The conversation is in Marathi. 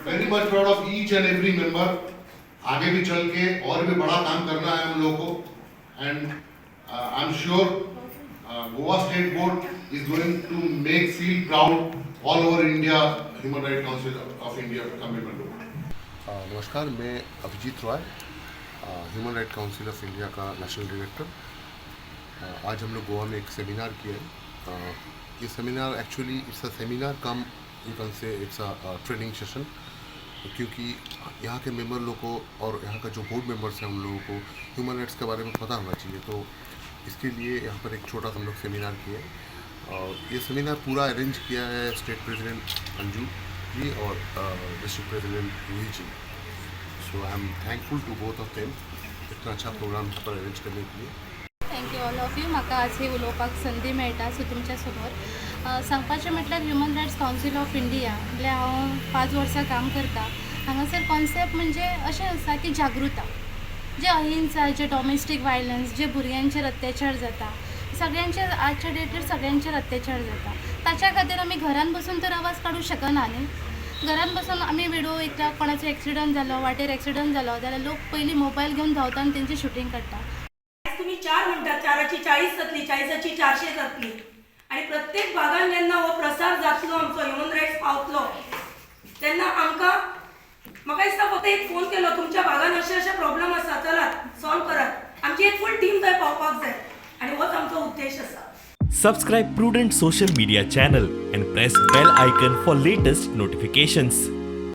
Very much proud of each end every member. आगे भी चल के और भी बड़ा काम करना है हम लोग को and I am sure Goa state board is going to make feel proud all over India human right council of India commitment. नमस्कार, मैं Abhijit Roy, human right council of India का नेशनल डायरेक्टर। आज हम लोग गोवा में एक सेमिनार किया है। ये seminar actually it's a seminar come you can say it's a training session, क्योंकि यहाँ के मेंबर लोग को और यहाँ का जो बोर्ड मेंबर्स हैं उन लोगों को ह्यूमन राइट्स के बारे में पता होना चाहिए। तो इसके लिए यहाँ पर एक छोटा सा हम लोग सेमिनार किए और ये सेमिनार पूरा अरेंज किया है स्टेट प्रेसिडेंट अंजू जी और district president Roohi ji. So I am thankful to both of them इतना अच्छा प्रोग्राम यहाँ पर अरेंज करने के लिए। Thank you all of you. म्हाका आज ही उलोवपाक संदी मेळटा सो तुमच्या समोर सांगपाचें म्हटल्यार human rights council of India म्हणल्यार हांव 5 वर्सां काम करता। हांगासर कॉन्सेप्ट म्हणजे अशें आसा की जागृता, जे अहिंसा, जे डॉमेस्टीक वायलन्स, जे भुरग्यांचेर अत्याचार जाता, सगळ्यांचेर आजच्या डेटीर सगळ्यांचेर अत्याचार जाता, ताच्या खातीर आमी घरान बसून तर आवाज काडूं शकना न्ही। घरान बसून आमी व्हिडिओ वयता, कोणाचो एक्सिडंट जालो, वाटेर एक्सिडंट जालो जाल्यार लोक पयलीं मोबायल घेवन धांवता आनी तेंची शूटिंग काडटा। तुम्ही 4 म्हणटात, 4ची 40 जातली, 40ची 400 जातली आणि प्रत्येक भागान जेन्ना हो प्रसार जातलो आमचो ह्युमन रायट्स पावतलो तेन्ना आमकां म्हाका दिसता फक्त एक फोन केलो तुमच्या भागान अशे प्रॉब्लेम आसा, चलात सॉल्व करात, आमची एक फूल टीम थंय पावपाक जाय आणि होच आमचो उद्देश आसा। Subscribe Prudent social media channel and press bell icon for latest notifications.